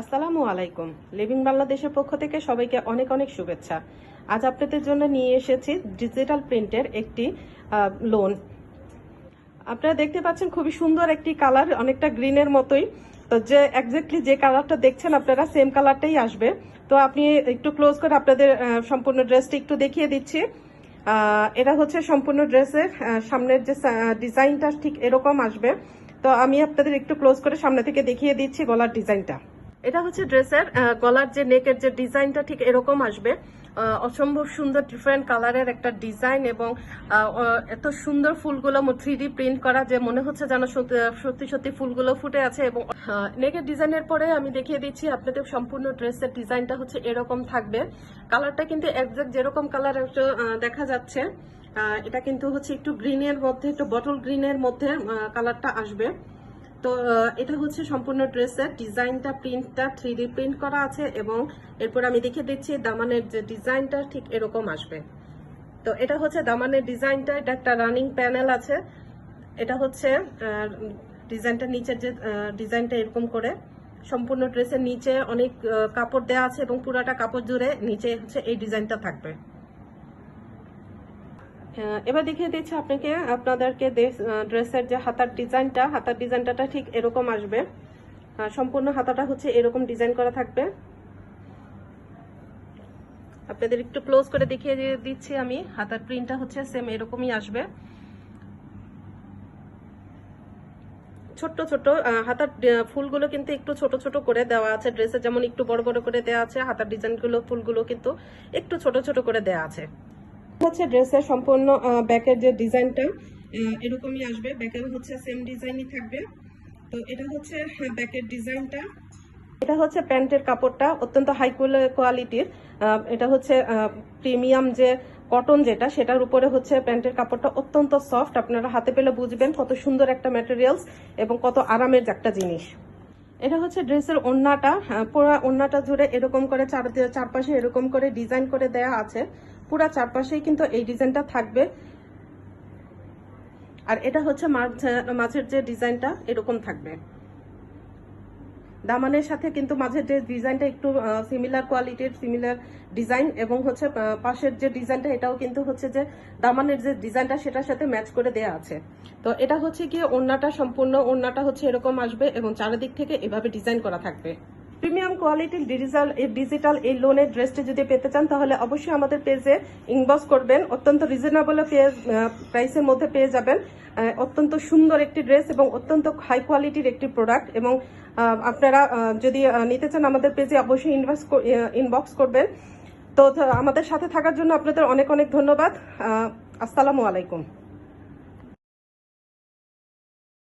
আসসালামু আলাইকুম। লিভিং বাংলাদেশের পক্ষ থেকে সবাইকে অনেক অনেক শুভেচ্ছা। আজ আপনাদের জন্য নিয়ে এসেছি ডিজিটাল প্রিন্টের একটি লোন। আপনারা দেখতে পাচ্ছেন খুবই সুন্দর একটি কালার, অনেকটা গ্রিনের মতোই। তো যে এক্স্যাক্টলি যে কালারটা দেখছেন আপনারা সেম কালারটাই আসবে। তো আপনি একটু ক্লোজ করে আপনাদের সম্পূর্ণ ড্রেসটা একটু দেখিয়ে দিচ্ছি। এটা হচ্ছে সম্পূর্ণ ড্রেসের সামনের যে ডিজাইনটা ঠিক এরকম আসবে। তো আমি আপনাদের একটু ক্লোজ করে সামনে থেকে দেখিয়ে দিচ্ছি গলার ডিজাইনটা। এটা হচ্ছে ড্রেসের গলার যে নেকের যে ডিজাইনটা ঠিক এরকম আসবে। অসম্ভব সুন্দর ডিফারেন্ট কালারের একটা ডিজাইন এবং এত সুন্দর ফুলগুলো 3D প্রিন্ট করা যে মনে হচ্ছে যেন সত্যি সত্যি ফুলগুলো ফুটে আছে। এবং নেকের ডিজাইনের পরে আমি দেখিয়ে দিচ্ছি আপনাদের সম্পূর্ণ ড্রেসের ডিজাইনটা হচ্ছে এরকম থাকবে। কালারটা কিন্তু একজ্যাক্ট যেরকম কালার দেখা যাচ্ছে এটা কিন্তু হচ্ছে একটু গ্রিনের মধ্যে, একটু বটল গ্রিনের মধ্যে কালারটা আসবে। তো এটা হচ্ছে সম্পূর্ণ ড্রেসের ডিজাইনটা, প্রিন্টটা 3D প্রিন্ট করা আছে এবং এরপর আমি দেখিয়ে দিচ্ছি দামানের যে ডিজাইনটা ঠিক এরকম আসবে। তো এটা হচ্ছে দামানের ডিজাইনটা, এটা একটা রানিং প্যানেল আছে। এটা হচ্ছে ডিজাইনটা, নিচের যে ডিজাইনটা এরকম করে সম্পূর্ণ ড্রেসের নিচে অনেক কাপড় দেওয়া আছে এবং পুরাটা কাপড় জুড়ে নিচে হচ্ছে এই ডিজাইনটা থাকবে। এবার দেখিয়ে দিচ্ছি আপনাদেরকে ড্রেসের যে হাতার ডিজাইনটা ঠিক এরকম আসবে। সম্পূর্ণ হাতাটা হচ্ছে এরকম ডিজাইন করা থাকবে। আপনাদের একটু ক্লোজ করে দেখিয়ে দিচ্ছি আমি, হাতার প্রিন্টটা হচ্ছে সেম এরকমই আসবে। ছোট্ট ছোট্ট হাতার ফুলগুলো কিন্তু একটু ছোট ছোট করে দেওয়া আছে, ড্রেসে যেমন একটু বড় বড় করে দেওয়া আছে, হাতার ডিজাইনগুলো ফুলগুলো কিন্তু একটু ছোট ছোট করে দেওয়া আছে। হচ্ছে ড্রেসের সম্পূর্ণ ব্যাকের যে ডিজাইনটা এরকমই আসবে, ব্যাকের হচ্ছে সেম ডিজাইনই থাকবে। তো এটা হচ্ছে ব্যাকের ডিজাইনটা। এটা হচ্ছে প্যান্টের কাপড়টা অত্যন্ত হাই কোয়ালিটির। এটা হচ্ছে প্রিমিয়াম যে কটন যেটা, সেটার উপরে হচ্ছে প্যান্টের কাপড়টা অত্যন্ত সফট। আপনারা হাতে পেলে বুঝবেন কত সুন্দর একটা ম্যাটেরিয়ালস এবং কত আরামের একটা জিনিস। এটা হচ্ছে ড্রেসের ওড়নাটা, পুরো ওড়নাটা জুড়ে এরকম করে চারপাশে এরকম করে ডিজাইন করে দেয়া আছে। পুরো চারপাশেই কিন্তু এই ডিজাইনটা থাকবে। আর এটা হচ্ছে মাঝের যে ডিজাইনটা এরকম থাকবে। দামানের সাথে কিন্তু মাঝের যে ডিজাইনটা একটু সিমিলার কোয়ালিটির, সিমিলার ডিজাইন এবং হচ্ছে পাশের যে ডিজাইনটা এটাও কিন্তু হচ্ছে যে দামানের যে ডিজাইনটা সেটার সাথে ম্যাচ করে দেয়া আছে। তো এটা হচ্ছে কি ওড়নাটা, সম্পূর্ণ ওড়নাটা হচ্ছে এরকম আসবে এবং চারিদিক থেকে এভাবে ডিজাইন করা থাকবে। প্রিমিয়াম কোয়ালিটির ডিজিটাল এই লোনের ড্রেসটি যদি পেতে চান তাহলে অবশ্যই আমাদের পেজে ইনবক্স করবেন। অত্যন্ত রিজনেবল প্রাইসের মধ্যে পেয়ে যাবেন অত্যন্ত সুন্দর একটি ড্রেস এবং অত্যন্ত হাই কোয়ালিটির একটি প্রোডাক্ট। এবং আপনারা যদি নিতে চান আমাদের পেজে অবশ্যই ইনবক্স করবেন। তো আমাদের সাথে থাকার জন্য আপনাদের অনেক অনেক ধন্যবাদ। আসসালামু আলাইকুম।